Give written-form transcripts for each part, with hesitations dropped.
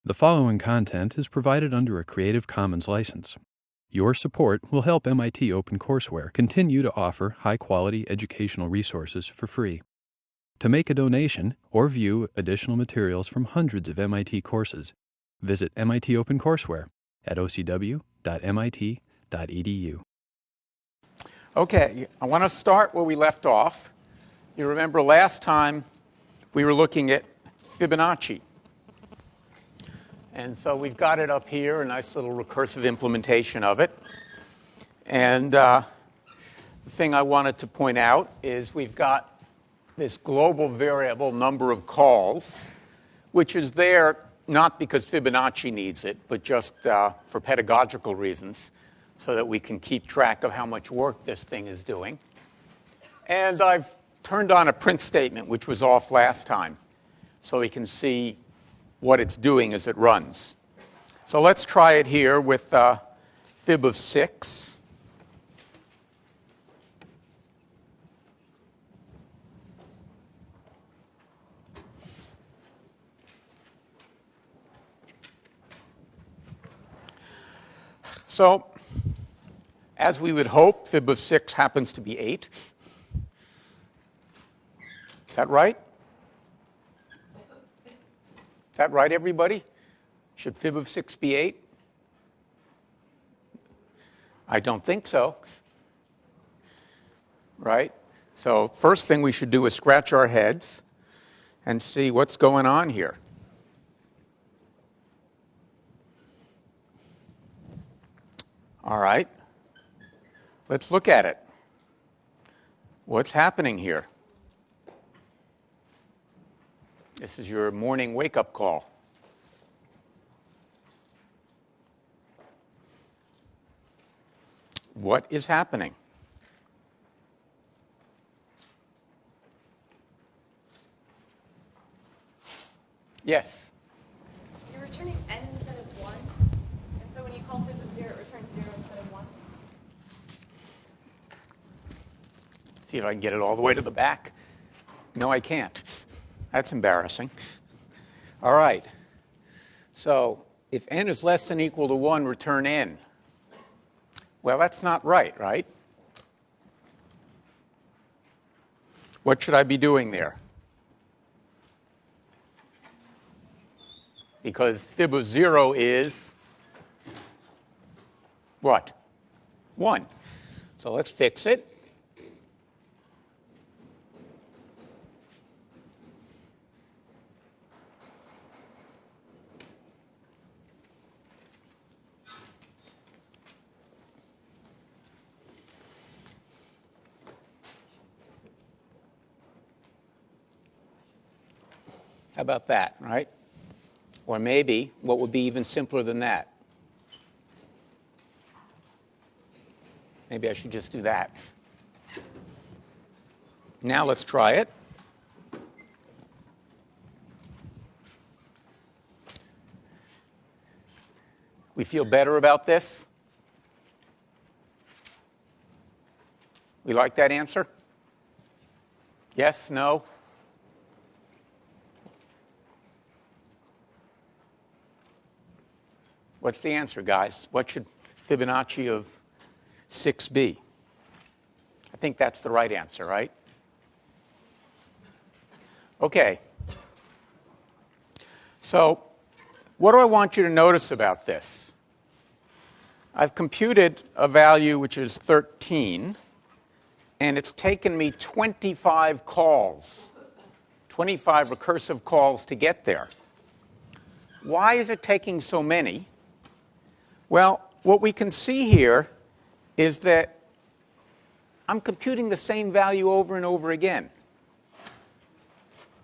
The following content is provided under a Creative Commons license. Your support will help MIT OpenCourseware continue to offer high-quality educational resources for free. To make a donation or view additional materials from hundreds of MIT courses, visit MIT OpenCourseware at ocw.mit.edu. Okay, I want to start where we left off. You remember last time we were looking at Fibonacci. And so we've got it up here, a nice little recursive implementation of it. And the thing I wanted to point out is we've got this global variable number of calls, which is there not because Fibonacci needs it, but just for pedagogical reasons, so that we can keep track of how much work this thing is doing. And I've turned on a print statement, which was off last time, so we can see what it's doing as it runs. So let's try it here with fib of 6. So, as we would hope, fib of 6 happens to be 8. Is that right? Is that right, everybody? Should fib of 6 be 8? I don't think so. Right? So first thing we should do is scratch our heads and see what's going on here. All right. Let's look at it. What's happening here? This is your morning wake-up call. What is happening? Yes? You're returning n instead of 1, and so when you call fib of 0, it returns 0 instead of 1. See if I can get it all the way to the back. No, I can't. That's embarrassing. All right. So if n is less than or equal to 1, return n. Well, that's not right, right? What should I be doing there? Because fib of 0 is what? 1. So let's fix it. How about that, right? Or maybe what would be even simpler than that? Maybe I should just do that. Now let's try it. We feel better about this? We like that answer? Yes? No? What's the answer, guys? What should Fibonacci of 6 be? I think that's the right answer, right? Okay. So what do I want you to notice about this? I've computed a value which is 13, and it's taken me 25 calls, 25 recursive calls to get there. Why is it taking so many? Well, what we can see here is that I'm computing the same value over and over again.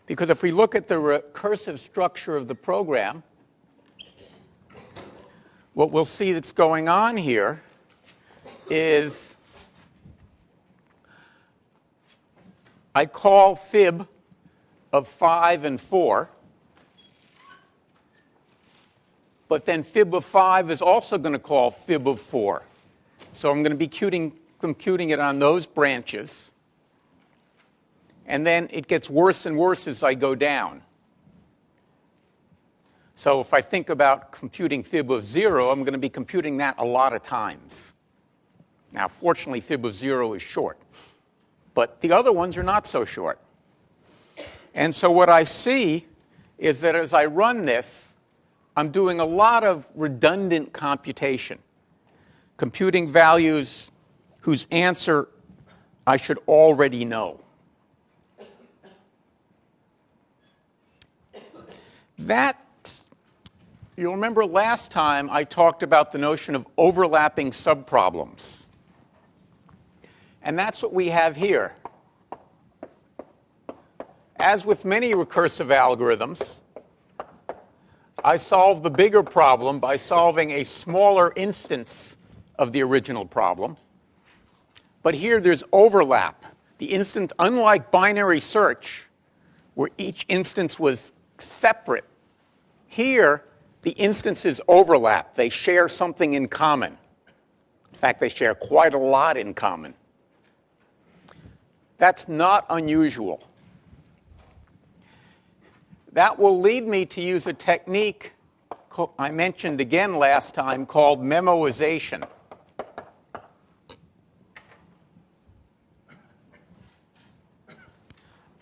Because if we look at the recursive structure of the program, what we'll see that's going on here is I call fib of 5 and 4. But then fib of 5 is also going to call fib of 4. So I'm going to be computing it on those branches. And then it gets worse and worse as I go down. So if I think about computing fib of 0, I'm going to be computing that a lot of times. Now, fortunately, fib of 0 is short. But the other ones are not so short. And so what I see is that as I run this, I'm doing a lot of redundant computation, computing values whose answer I should already know. You'll remember last time I talked about the notion of overlapping subproblems. And that's what we have here. As with many recursive algorithms, I solve the bigger problem by solving a smaller instance of the original problem. But here there's overlap. The instant, unlike binary search, where each instance was separate, here the instances overlap. They share something in common. In fact, they share quite a lot in common. That's not unusual. That will lead me to use a technique I mentioned again last time called memoization.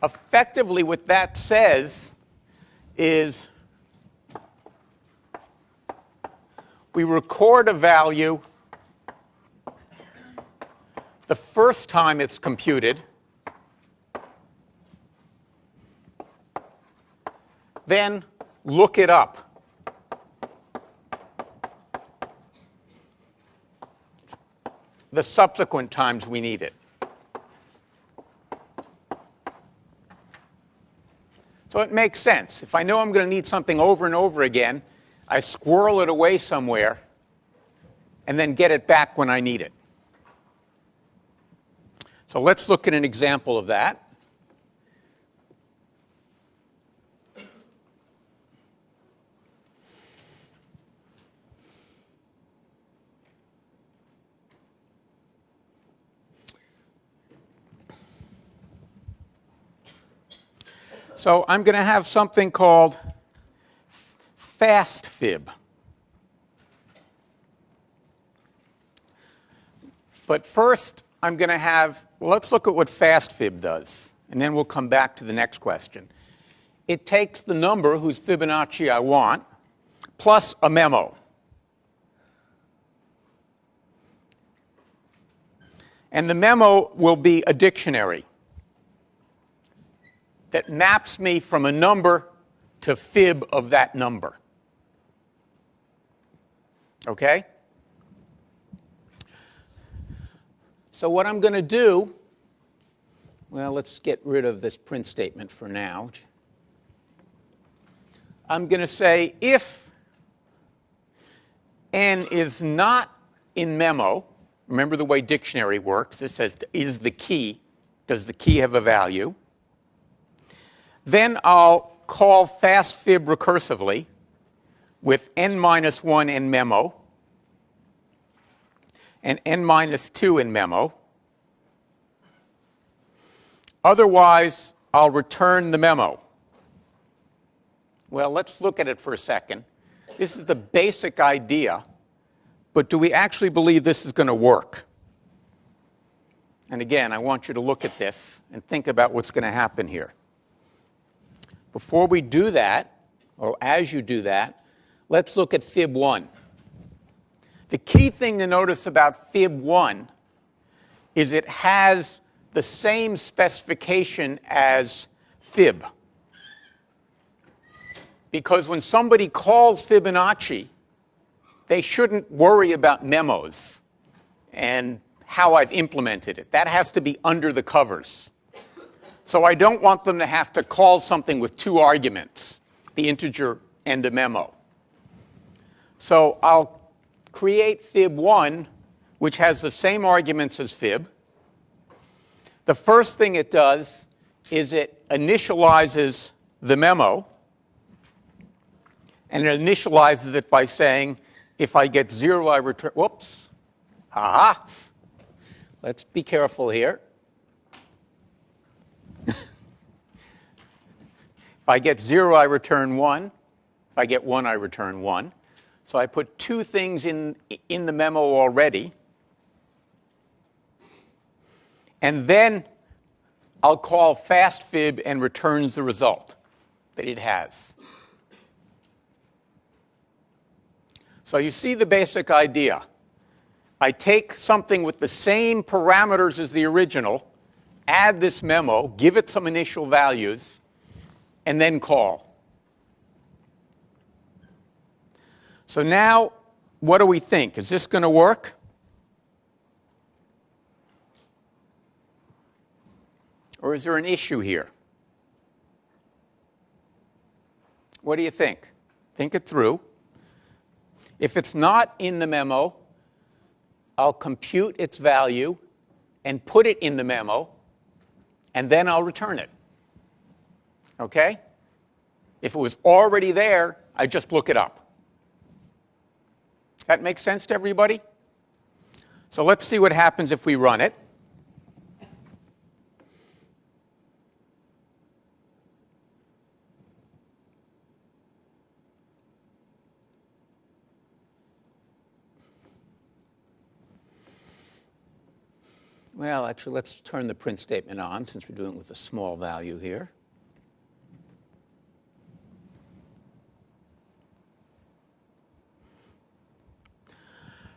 Effectively, what that says is we record a value the first time it's computed, then look it up. The subsequent times we need it. So it makes sense. If I know I'm going to need something over and over again, I squirrel it away somewhere and then get it back when I need it. So let's look at an example of that. So I'm going to have something called fast fib. But first, I'm going to have, well, let's look at what fast fib does, and then we'll come back to the next question. It takes the number whose Fibonacci I want, plus a memo. And the memo will be a dictionary that maps me from a number to fib of that number. Okay? So what I'm going to do, well, let's get rid of this print statement for now. I'm going to say if n is not in memo, remember the way dictionary works. It says, is the key, does the key have a value? Then I'll call fast fib recursively with n minus 1 in memo and n minus 2 in memo. Otherwise, I'll return the memo. Well, let's look at it for a second. This is the basic idea, but do we actually believe this is going to work? And again, I want you to look at this and think about what's going to happen here. Before we do that, or as you do that, let's look at fib 1. The key thing to notice about fib 1 is it has the same specification as fib. Because when somebody calls Fibonacci, they shouldn't worry about memos and how I've implemented it. That has to be under the covers. So I don't want them to have to call something with two arguments, the integer and a memo. So I'll create fib 1, which has the same arguments as fib. The first thing it does is it initializes the memo, and it initializes it by saying, if I get 0, I return, whoops, ha-ha. Let's be careful here. If I get 0, I return 1. If I get 1, I return 1. So I put 2 things in the memo already. And then I'll call fastfib and returns the result that it has. So you see the basic idea. I take something with the same parameters as the original, add this memo, give it some initial values, and then call. So now, what do we think? Is this going to work? Or is there an issue here? What do you think? Think it through. If it's not in the memo, I'll compute its value and put it in the memo, and then I'll return it. Okay? If it was already there, I just look it up. That makes sense to everybody? So let's see what happens if we run it. Well, actually, let's turn the print statement on since we're doing it with a small value here.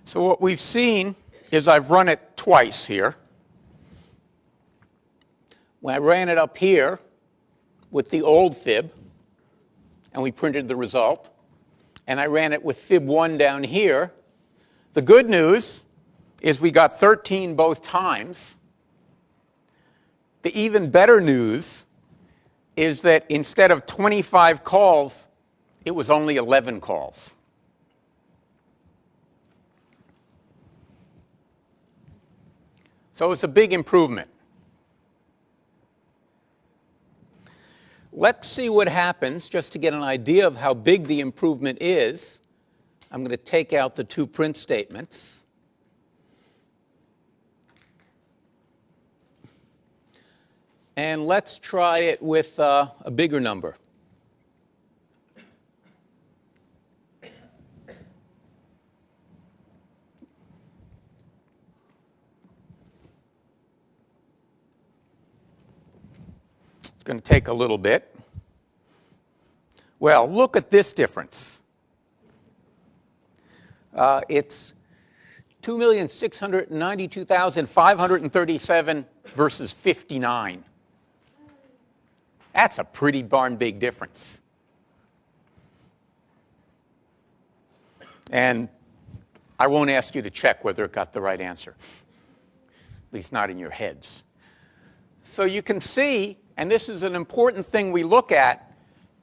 So what we've seen is I've run it twice here. When I ran it up here with the old fib, and we printed the result, and I ran it with fib 1 down here, the good news is we got 13 both times. The even better news is that instead of 25 calls, it was only 11 calls. So it's a big improvement. Let's see what happens, just to get an idea of how big the improvement is. I'm going to take out the 2 print statements. And let's try it with a bigger number. It's going to take a little bit. Well, look at this difference. It's 2,692,537 versus 59. That's a pretty darn big difference. And I won't ask you to check whether it got the right answer, at least not in your heads. So you can see, and this is an important thing we look at,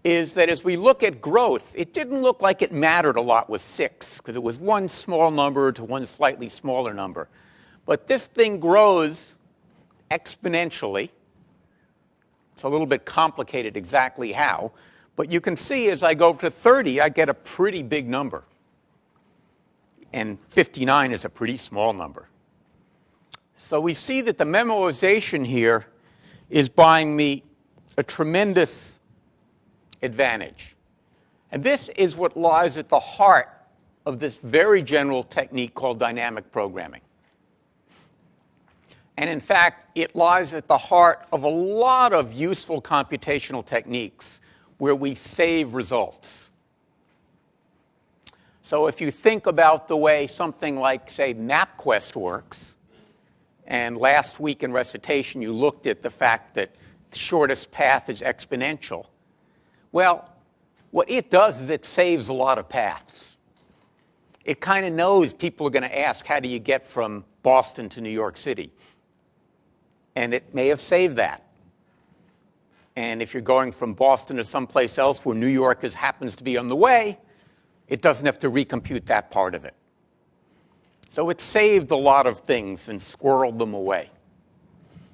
is that as we look at growth, it didn't look like it mattered a lot with 6, because it was one small number to one slightly smaller number. But this thing grows exponentially. It's a little bit complicated exactly how, but you can see as I go to 30, I get a pretty big number. And 59 is a pretty small number. So we see that the memoization here is buying me a tremendous advantage. And this is what lies at the heart of this very general technique called dynamic programming. And in fact, it lies at the heart of a lot of useful computational techniques where we save results. So if you think about the way something like, say, MapQuest works, and last week in recitation you looked at the fact that the shortest path is exponential, well, what it does is it saves a lot of paths. It kind of knows people are going to ask, how do you get from Boston to New York City? And it may have saved that. And if you're going from Boston to someplace else where New York happens to be on the way, it doesn't have to recompute that part of it. So it saved a lot of things and squirreled them away.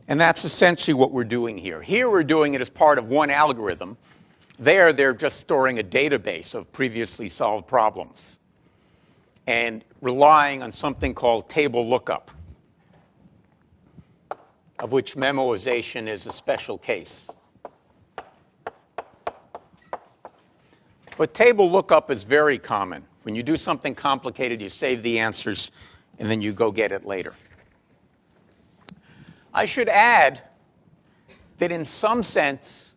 And that's essentially what we're doing here. Here we're doing it as part of one algorithm. There, they're just storing a database of previously solved problems and relying on something called table lookup, of which memoization is a special case. But table lookup is very common. When you do something complicated, you save the answers, and then you go get it later. I should add that in some sense,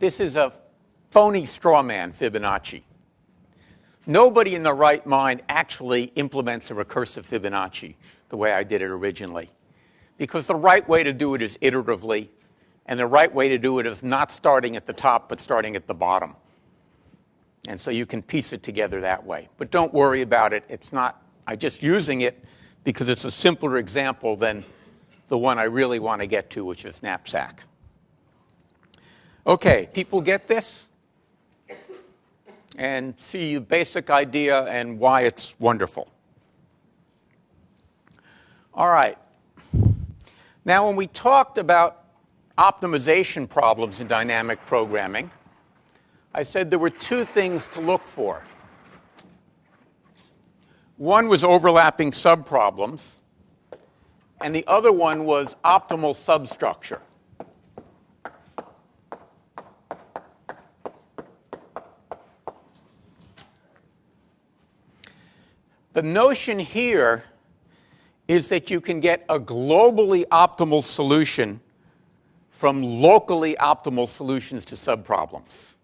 this is a phony straw man, Fibonacci. Nobody in their right mind actually implements a recursive Fibonacci the way I did it originally, because the right way to do it is iteratively, and the right way to do it is not starting at the top, but starting at the bottom. And so you can piece it together that way. But don't worry about it. It's not, I'm just using it because it's a simpler example than the one I really want to get to, which is knapsack. OK, people get this? And see the basic idea and why it's wonderful. All right. Now, when we talked about optimization problems in dynamic programming, I said there were two things to look for. One was overlapping subproblems, and the other one was optimal substructure. The notion here is that you can get a globally optimal solution from locally optimal solutions to subproblems.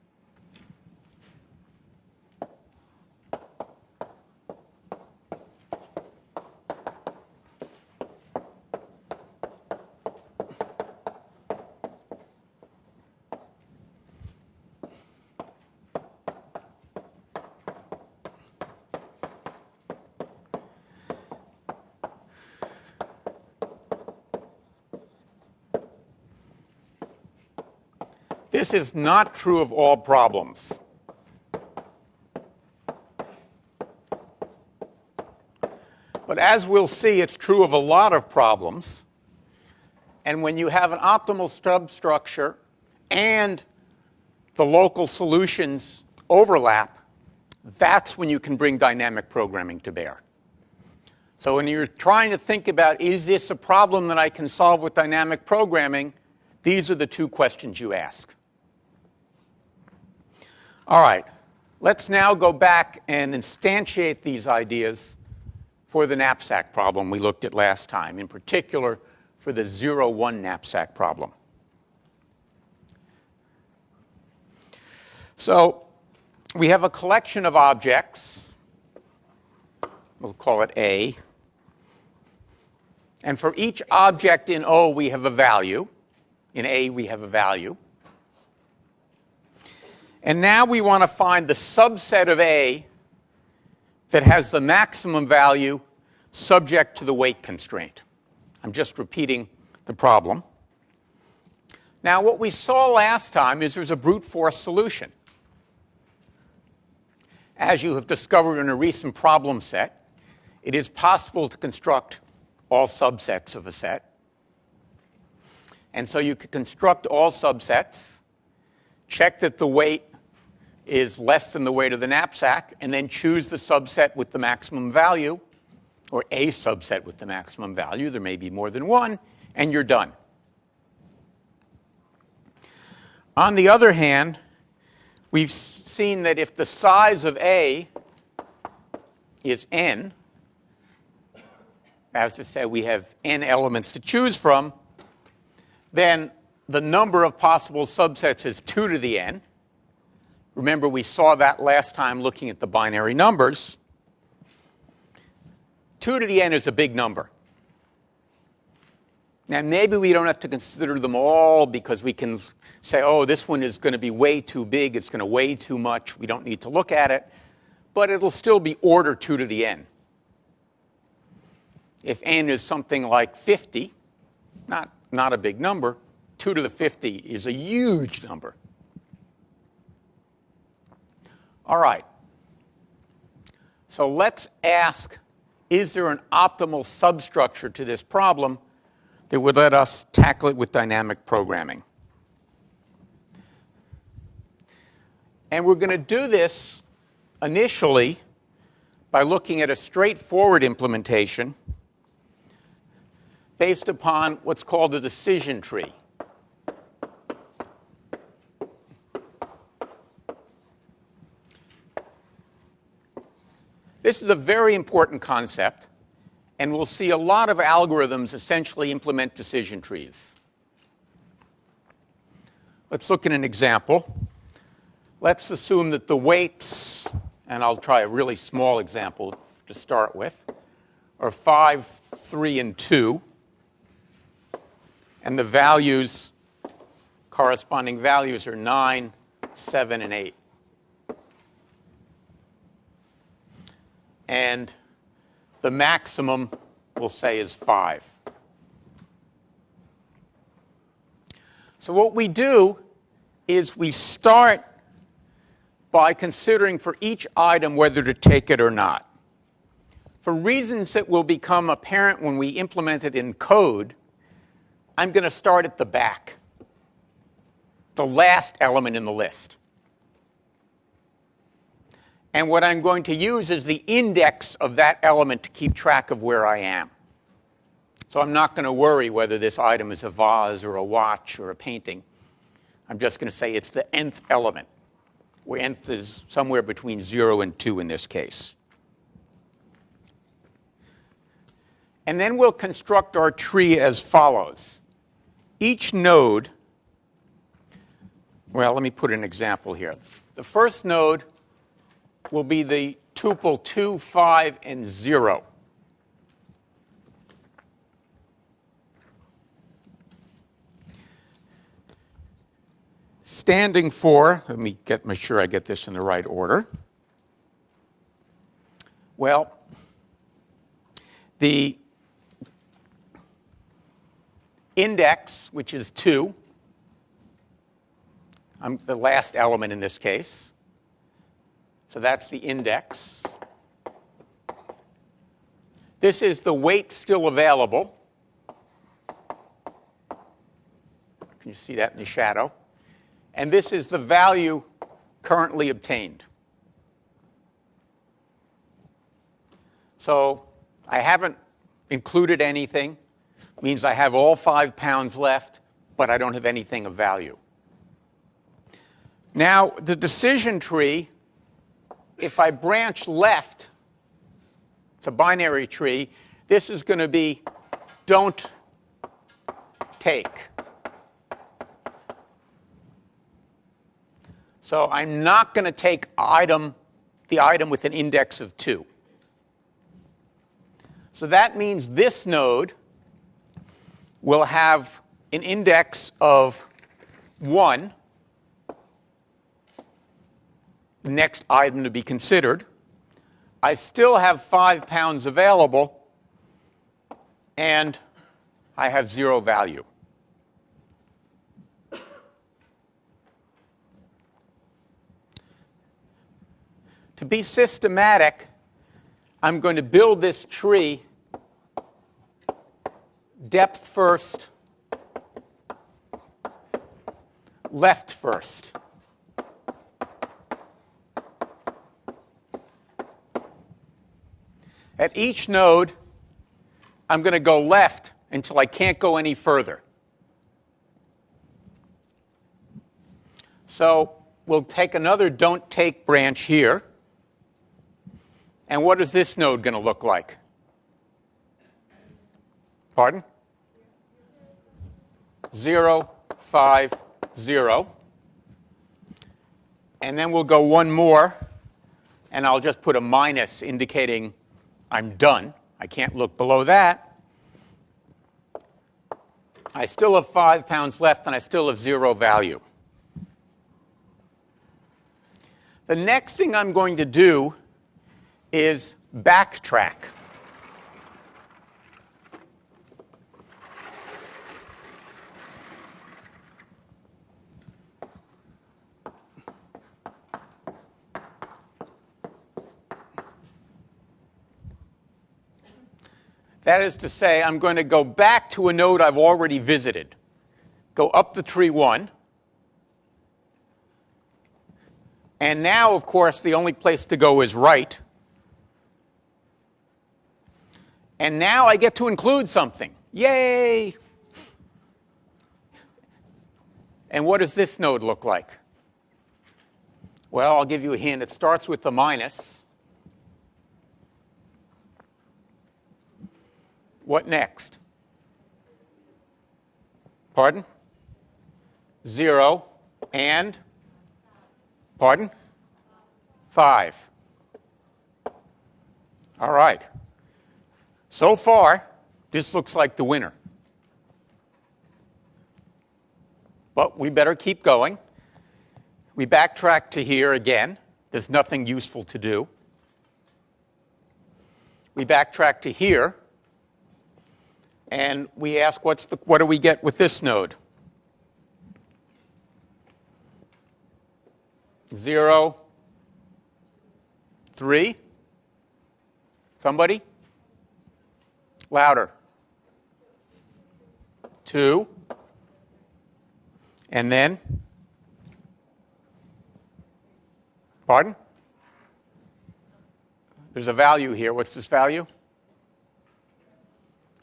This is not true of all problems. But as we'll see, it's true of a lot of problems. And when you have an optimal substructure and the local solutions overlap, that's when you can bring dynamic programming to bear. So when you're trying to think about, is this a problem that I can solve with dynamic programming, these are the two questions you ask. All right, let's now go back and instantiate these ideas for the knapsack problem we looked at last time, in particular for the 0-1 knapsack problem. So we have a collection of objects. We'll call it A. And for each object in O, we have a value. In A, we have a value. And now we want to find the subset of A that has the maximum value subject to the weight constraint. I'm just repeating the problem. Now, what we saw last time is there's a brute force solution. As you have discovered in a recent problem set, it is possible to construct all subsets of a set. And so you could construct all subsets, check that the weight is less than the weight of the knapsack, and then choose the subset with the maximum value, or a subset with the maximum value. There may be more than one, and you're done. On the other hand, we've seen that if the size of A is n, as to say we have n elements to choose from, then the number of possible subsets is 2 to the n. Remember, we saw that last time looking at the binary numbers. 2 to the n is a big number. Now, maybe we don't have to consider them all because we can say, oh, this one is going to be way too big. It's going to weigh too much. We don't need to look at it. But it'll still be order 2 to the n. If n is something like 50, not a big number, 2 to the 50 is a huge number. All right. So let's ask, is there an optimal substructure to this problem that would let us tackle it with dynamic programming? And we're going to do this initially by looking at a straightforward implementation based upon what's called a decision tree. This is a very important concept, and we'll see a lot of algorithms essentially implement decision trees. Let's look at an example. Let's assume that the weights, and I'll try a really small example to start with, are 5, 3, and 2, and the values, corresponding values, are 9, 7, and 8. And the maximum, we'll say, is 5. So what we do is we start by considering for each item whether to take it or not. For reasons that will become apparent when we implement it in code, I'm going to start at the back, the last element in the list. And what I'm going to use is the index of that element to keep track of where I am. So I'm not going to worry whether this item is a vase or a watch or a painting. I'm just going to say it's the nth element, where nth is somewhere between 0 and 2 in this case. And then we'll construct our tree as follows. Each node, well, let me put an example here. The first node will be the tuple 2, 5, and 0. Standing for, let me make sure I get this in the right order. Well, the index, which is 2, I'm the last element in this case. So that's the index. This is the weight still available. Can you see that in the shadow? And this is the value currently obtained. So I haven't included anything. It means I have all 5 pounds left, but I don't have anything of value. Now, the decision tree, if I branch left, it's a binary tree, this is going to be don't take. So I'm not going to take the item with an index of 2. So that means this node will have an index of 1, the next item to be considered. I still have 5 pounds available, and I have 0 value. To be systematic, I'm going to build this tree depth first, left first. At each node, I'm going to go left until I can't go any further. So we'll take another don't take branch here. And what is this node going to look like? Pardon? 0, 5, 0. And then we'll go one more, and I'll just put a minus indicating I'm done. I can't look below that. I still have 5 pounds left, and I still have 0 value. The next thing I'm going to do is backtrack. That is to say, I'm going to go back to a node I've already visited. Go up the tree 1. And now, of course, the only place to go is right. And now I get to include something. Yay! And what does this node look like? Well, I'll give you a hint. It starts with the minus. What next? Pardon? 0 and? Pardon? 5. All right. So far, this looks like the winner. But we better keep going. We backtrack to here again. There's nothing useful to do. We backtrack to here. And we ask, what do we get with this node? 0, 3. Somebody? Louder. 2. And then? Pardon? There's a value here. What's this value?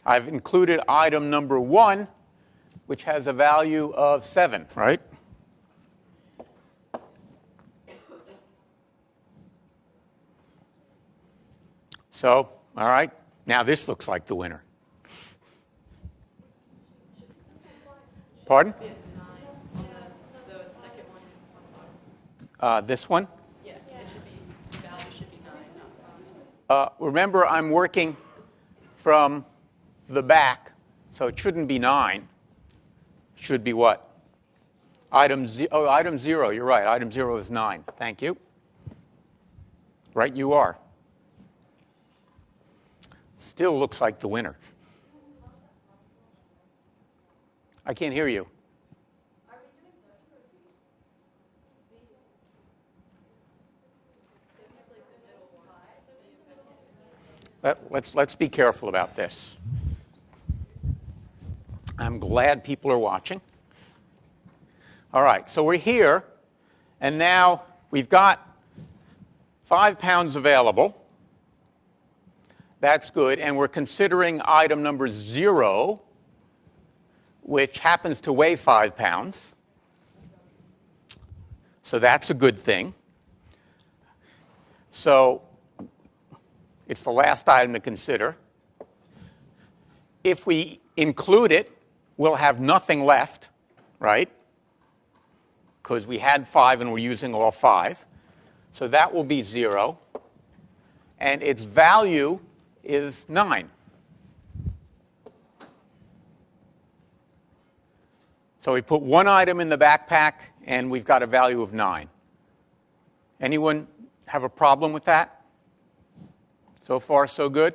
I've included item number 1, which has a value of 7, right? So, all right, now this looks like the winner. Pardon? This one? Yeah, it should be, the value should be 9, not 5. Remember, I'm working from the back, so it shouldn't be 9. It should be what? Item 0, you're right. Item 0 is 9. Thank you. Right, you are. Still looks like the winner. I can't hear you. Let's be careful about this. I'm glad people are watching. All right, so we're here, and now we've got 5 pounds available. That's good, and we're considering item number 0, which happens to weigh 5 pounds. So that's a good thing. So it's the last item to consider. If we include it, we'll have nothing left, right? Because we had 5 and we're using all 5. So that will be 0. And its value is 9. So we put 1 item in the backpack, and we've got a value of 9. Anyone have a problem with that? So far, so good?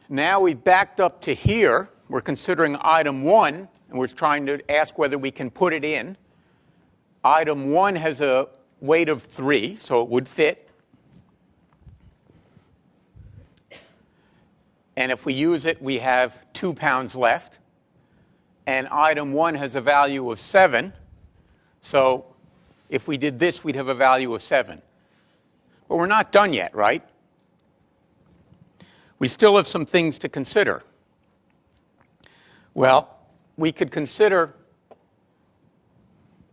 Now we've backed up to here. We're considering item 1, and we're trying to ask whether we can put it in. Item 1 has a weight of 3, so it would fit. And if we use it, we have 2 pounds left. And item 1 has a value of 7. So if we did this, we'd have a value of 7. But we're not done yet, right? We still have some things to consider. Well, we could consider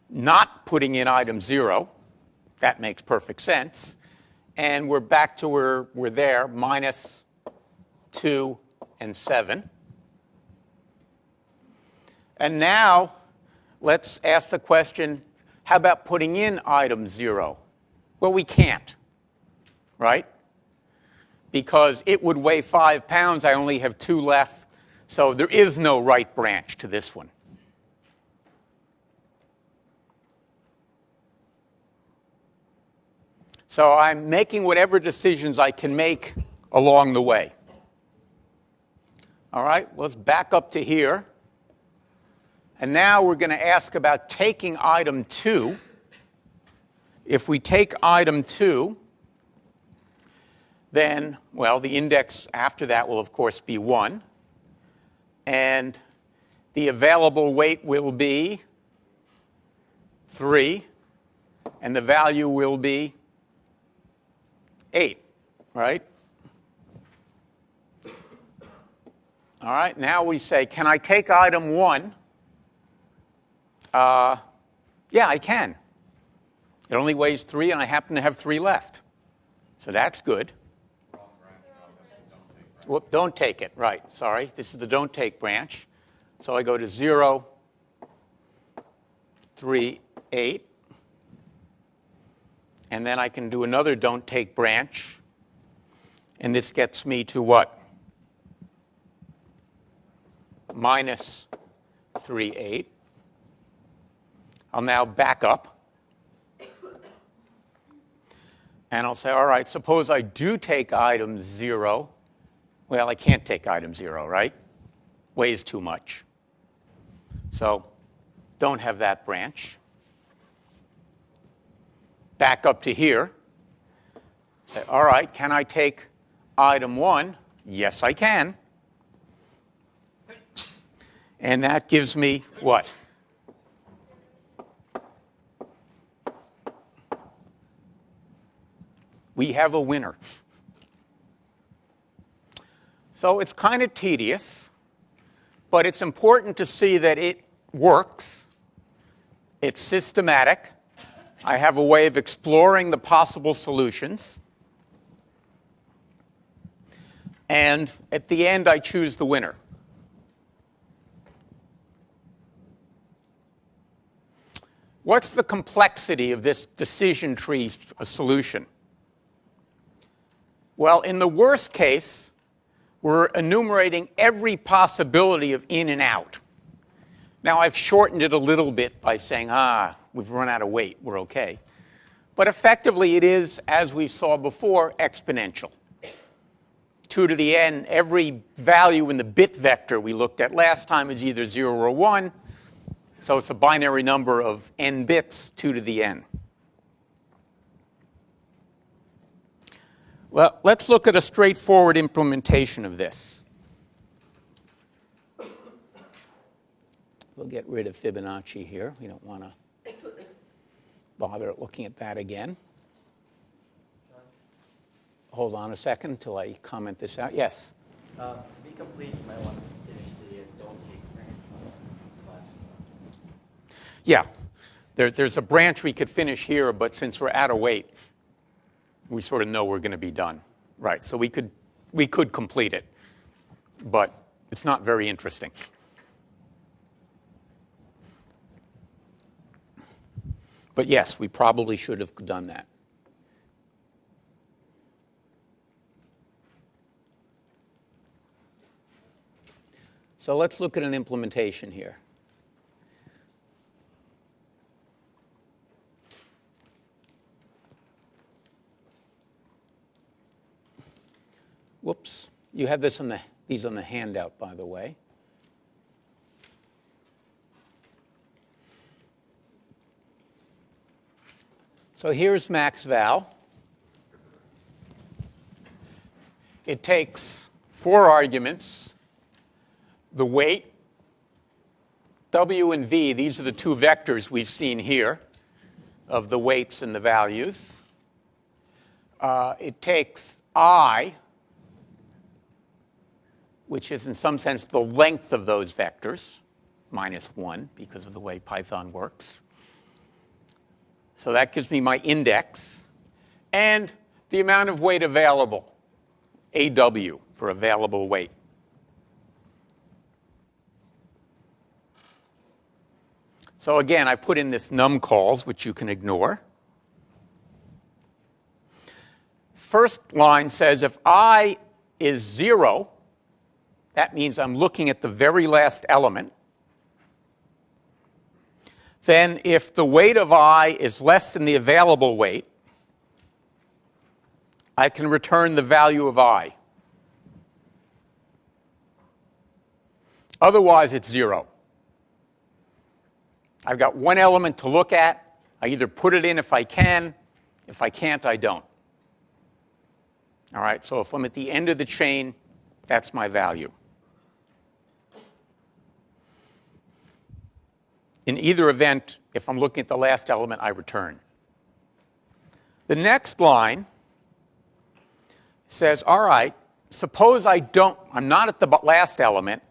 not putting in item 0. That makes perfect sense. And we're back to where we're there, minus 2 and 7. And now let's ask the question, how about putting in item 0? Well, we can't, right? Because it would weigh 5 pounds. I only have 2 left. So there is no right branch to this one. So I'm making whatever decisions I can make along the way. All right, let's back up to here. And now we're going to ask about taking item 2. If we take item 2, then, well, the index after that will, of course, be 1. And the available weight will be 3. And the value will be 8, right? All right, now we say, can I take item 1? Yeah, I can. It only weighs 3, and I happen to have 3 left. So that's good. Whoop, don't take it. Right, sorry. This is the don't take branch. So I go to 0, 3, 8. And then I can do another don't take branch. And this gets me to what? Minus 3, 8. I'll now back up. And I'll say, all right, suppose I do take item 0. Well, I can't take item 0, right? Weighs too much. So don't have that branch. Back up to here. Say, all right, can I take item 1? Yes, I can. And that gives me what? We have a winner. So it's kind of tedious, but it's important to see that it works. It's systematic. I have a way of exploring the possible solutions. And at the end, I choose the winner. What's the complexity of this decision tree solution? Well, in the worst case, we're enumerating every possibility of in and out. Now, I've shortened it a little bit by saying, we've run out of weight, we're okay. But effectively, it is, as we saw before, exponential. 2 to the n, every value in the bit vector we looked at last time is either 0 or 1. So it's a binary number of n bits, 2 to the n. Well, let's look at a straightforward implementation of this. We'll get rid of Fibonacci here. We don't want to bother looking at that again. Hold on a second until I comment this out. Yes? To be complete, you might want to finish the don't take branch on the last. Yeah. There's a branch we could finish here, but since we're out of weight, we sort of know we're going to be done. Right, so we could complete it, but it's not very interesting. But yes, we probably should have done that. So let's look at an implementation here. Whoops. You have this on these on the handout, by the way. So here's max val. It takes 4 arguments. The weight, W and V, these are the 2 vectors we've seen here of the weights and the values. It takes I, which is in some sense the length of those vectors, -1 because of the way Python works. So that gives me my index. And the amount of weight available, AW for available weight. So again, I put in this numcalls, which you can ignore. First line says if I is 0, that means I'm looking at the very last element. Then if the weight of I is less than the available weight, I can return the value of I. Otherwise, it's 0. I've got one element to look at. I either put it in if I can. If I can't, I don't. All right, so if I'm at the end of the chain, that's my value. In either event, if I'm looking at the last element, I return. The next line says, all right, suppose I'm not at the last element.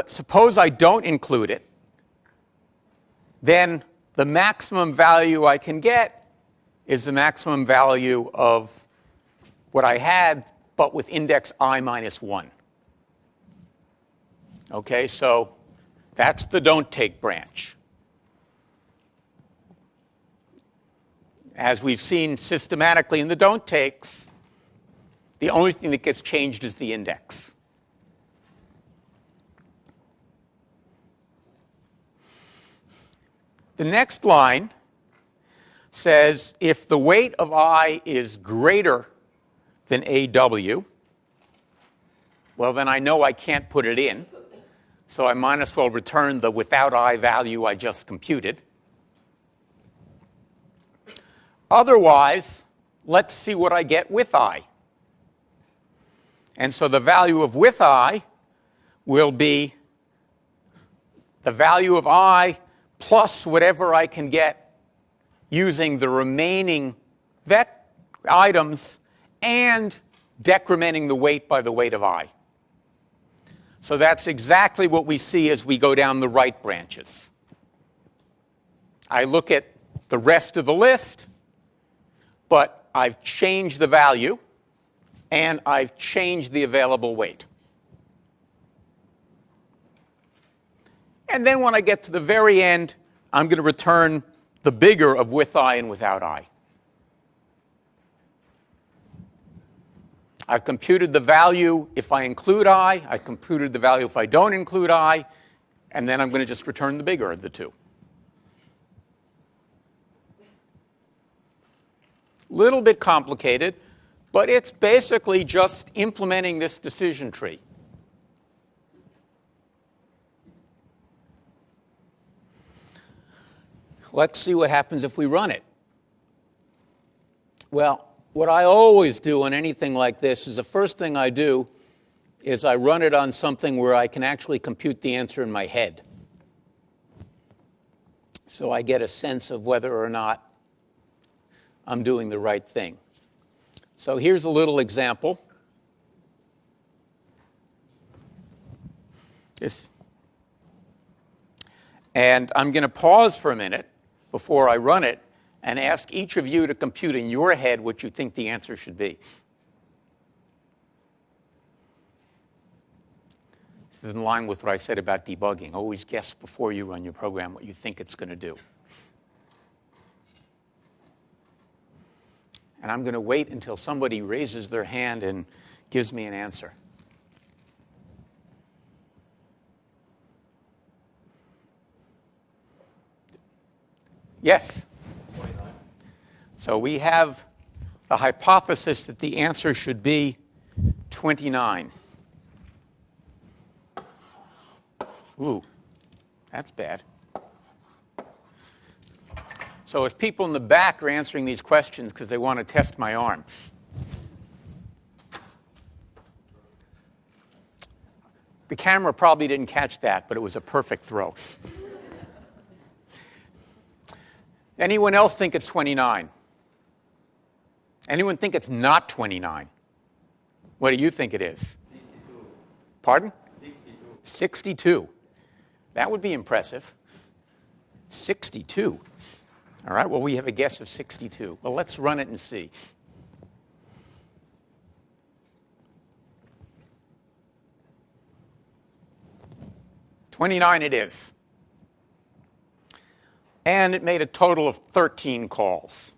Suppose I don't include it. Then the maximum value I can get is the maximum value of what I had, but with index I minus 1. Okay, so that's the don't take branch. As we've seen systematically in the don't takes, the only thing that gets changed is the index. The next line says if the weight of I is greater than AW, well, then I know I can't put it in, so I might as well return the without I value I just computed. Otherwise, let's see what I get with I. And so the value of with I will be the value of I plus whatever I can get using the remaining items and decrementing the weight by the weight of I. So that's exactly what we see as we go down the right branches. I look at the rest of the list, but I've changed the value, and I've changed the available weight. And then when I get to the very end, I'm going to return the bigger of with I and without I. I've computed the value if I include I. I've computed the value if I don't include I. And then I'm going to just return the bigger of the two. Little bit complicated, but it's basically just implementing this decision tree. Let's see what happens if we run it. Well, what I always do on anything like this is the first thing I do is I run it on something where I can actually compute the answer in my head. So I get a sense of whether or not I'm doing the right thing. So here's a little example. And I'm going to pause for a minute before I run it and ask each of you to compute in your head what you think the answer should be. This is in line with what I said about debugging. Always guess before you run your program what you think it's going to do. And I'm going to wait until somebody raises their hand and gives me an answer. Yes? 29. So we have the hypothesis that the answer should be 29. Ooh, that's bad. So if people in the back are answering these questions because they want to test my arm, the camera probably didn't catch that, but it was a perfect throw. Anyone else think it's 29? Anyone think it's not 29? What do you think it is? 62. Pardon? 62. 62. That would be impressive. 62. All right, well, we have a guess of 62. Well, let's run it and see. $29 it is. And it made a total of 13 calls.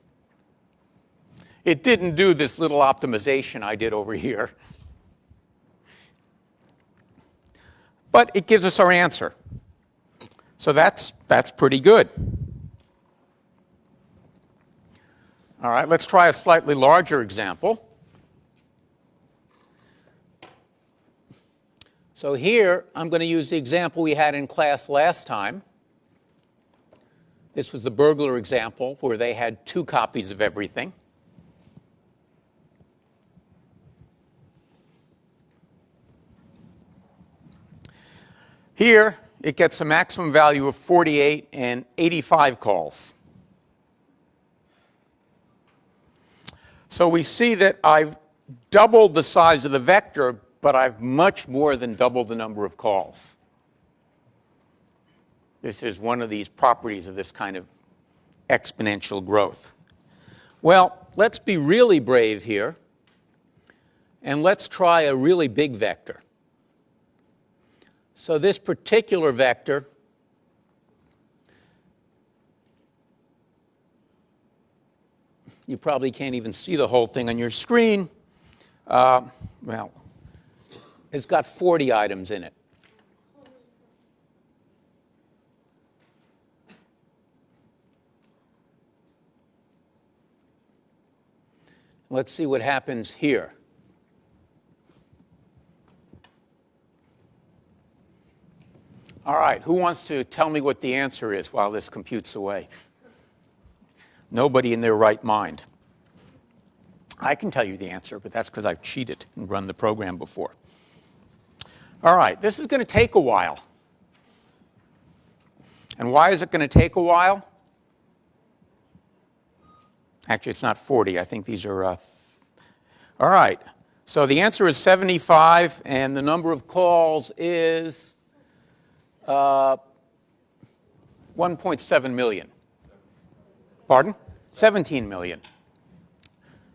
It didn't do this little optimization I did over here. But it gives us our answer. So that's pretty good. All right, let's try a slightly larger example. So here, I'm going to use the example we had in class last time. This was the burglar example where they had 2 copies of everything. Here, it gets a maximum value of 48 and 85 calls. So we see that I've doubled the size of the vector, but I've much more than doubled the number of calls. This is one of these properties of this kind of exponential growth. Well, let's be really brave here And let's try a really big vector. So this particular vector you probably can't even see the whole thing on your screen. Well, it's got 40 items in it. Let's see what happens here. All right, who wants to tell me what the answer is while this computes away? Nobody in their right mind. I can tell you the answer, but that's because I've cheated and run the program before. All right, this is going to take a while. And why is it going to take a while? Actually, it's not 40. I think these are... all right, so the answer is 75, and the number of calls is 1.7 million. Pardon? 17 million.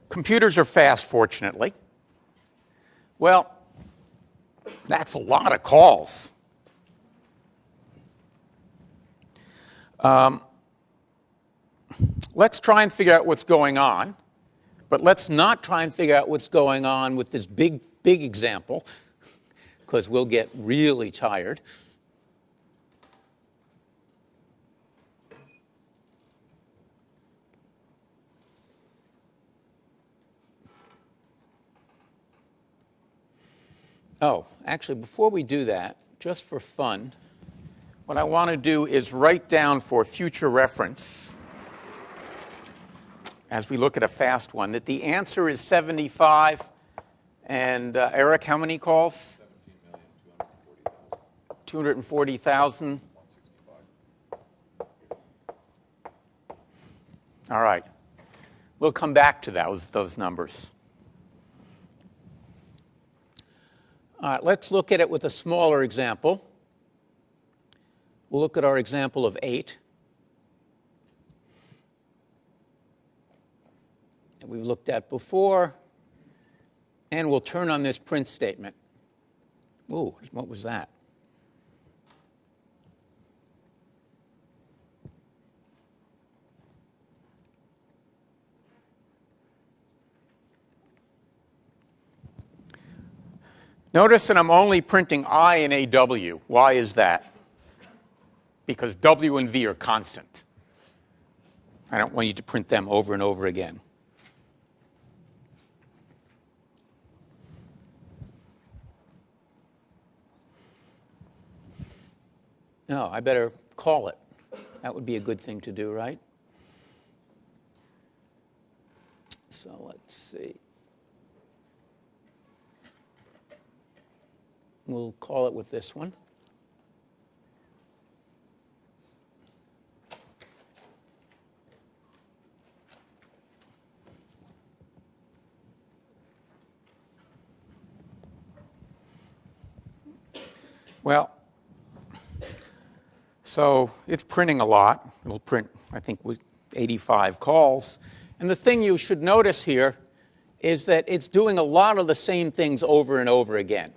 Computers are fast, fortunately. Well, that's a lot of calls. Let's try and figure out what's going on, but let's not try and figure out what's going on with this big example, because we'll get really tired. Oh, actually, before we do that, just for fun, what I want to do is write down for future reference, as we look at a fast one, that the answer is 75. And Eric, how many calls? 240,000. All right. We'll come back to those numbers. All right, let's look at it with a smaller example. We'll look at our example of 8. That we've looked at before. And we'll turn on this print statement. Ooh, what was that? Notice that I'm only printing I and AW. Why is that? Because W and V are constant. I don't want you to print them over and over again. No, I better call it. That would be a good thing to do, right? So let's see. We'll call it with this one. Well, so it's printing a lot. It'll print, I think, with 85 calls. And the thing you should notice here is that it's doing a lot of the same things over and over again.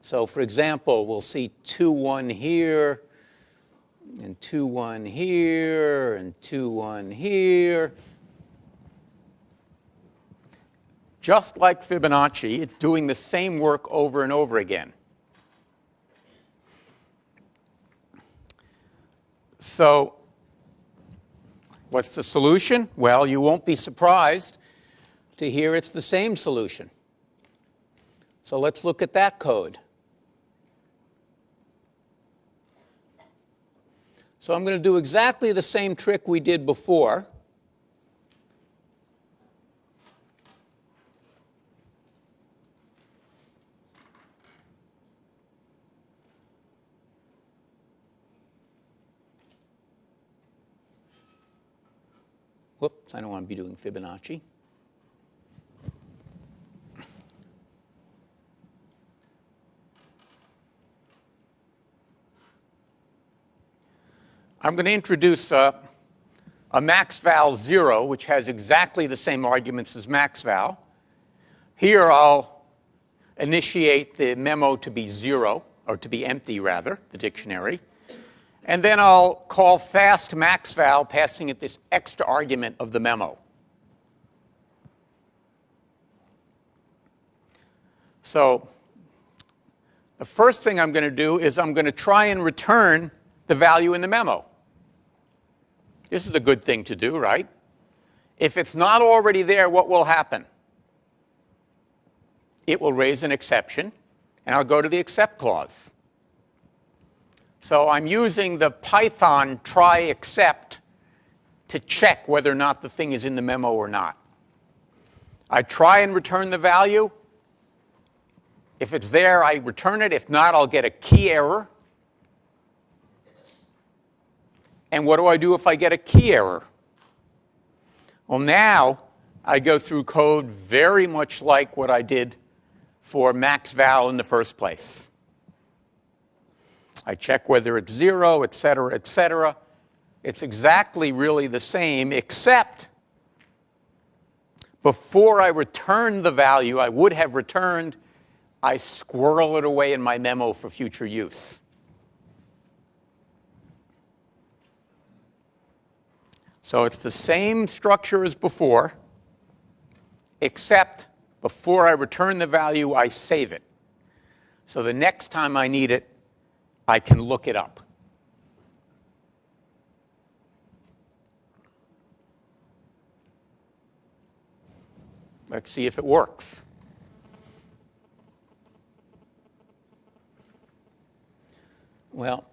So, for example, we'll see 2-1 here, and 2-1 here, and 2-1 here. Just like Fibonacci, it's doing the same work over and over again. So, what's the solution? Well, you won't be surprised to hear it's the same solution. So let's look at that code. So I'm going to do exactly the same trick we did before. Whoops, I don't want to be doing Fibonacci. I'm going to introduce a max val 0, which has exactly the same arguments as max val. Here I'll initiate the memo to be 0, or to be empty, rather, the dictionary. And then I'll call fast maxval, passing it this extra argument of the memo. So the first thing I'm going to do is I'm going to try and return the value in the memo. This is a good thing to do, right? If it's not already there, what will happen? It will raise an exception, and I'll go to the except clause. So I'm using the Python try except to check whether or not the thing is in the memo or not. I try and return the value. If it's there, I return it. If not, I'll get a key error. And what do I do if I get a key error? Well, now I go through code very much like what I did for maxval in the first place. I check whether it's 0, et cetera, et cetera. It's exactly really the same, except before I return the value I would have returned, I squirrel it away in my memo for future use. So it's the same structure as before, except before I return the value, I save it. So the next time I need it, I can look it up. Let's see if it works. Well,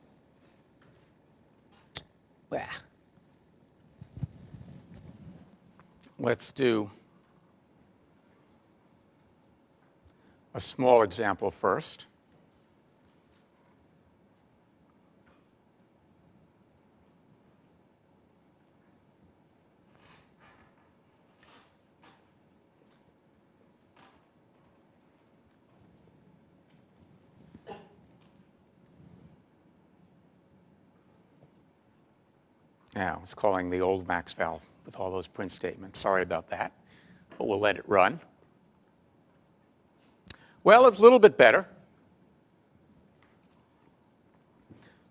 let's do a small example first. Now, it's calling the old maxval with all those print statements. Sorry about that, but we'll let it run. Well, it's a little bit better.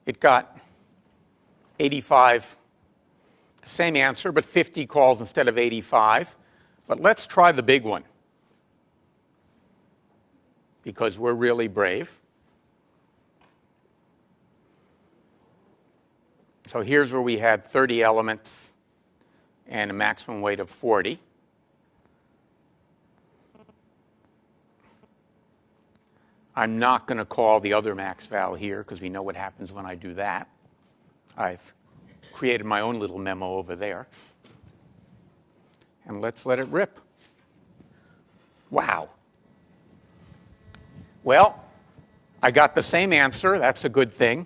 It got 85, the same answer, but 50 calls instead of 85. But let's try the big one, because we're really brave. So here's where we had 30 elements and a maximum weight of 40. I'm not going to call the other maxval here because we know what happens when I do that. I've created my own little memo over there. And let's let it rip. Wow. Well, I got the same answer. That's a good thing.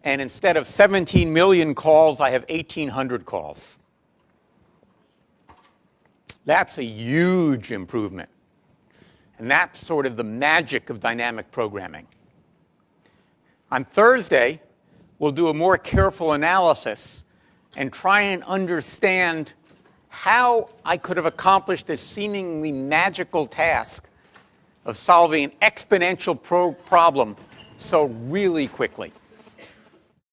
And instead of 17 million calls, I have 1,800 calls. That's a huge improvement. And that's sort of the magic of dynamic programming. On Thursday, we'll do a more careful analysis and try and understand how I could have accomplished this seemingly magical task of solving an exponential problem so really quickly.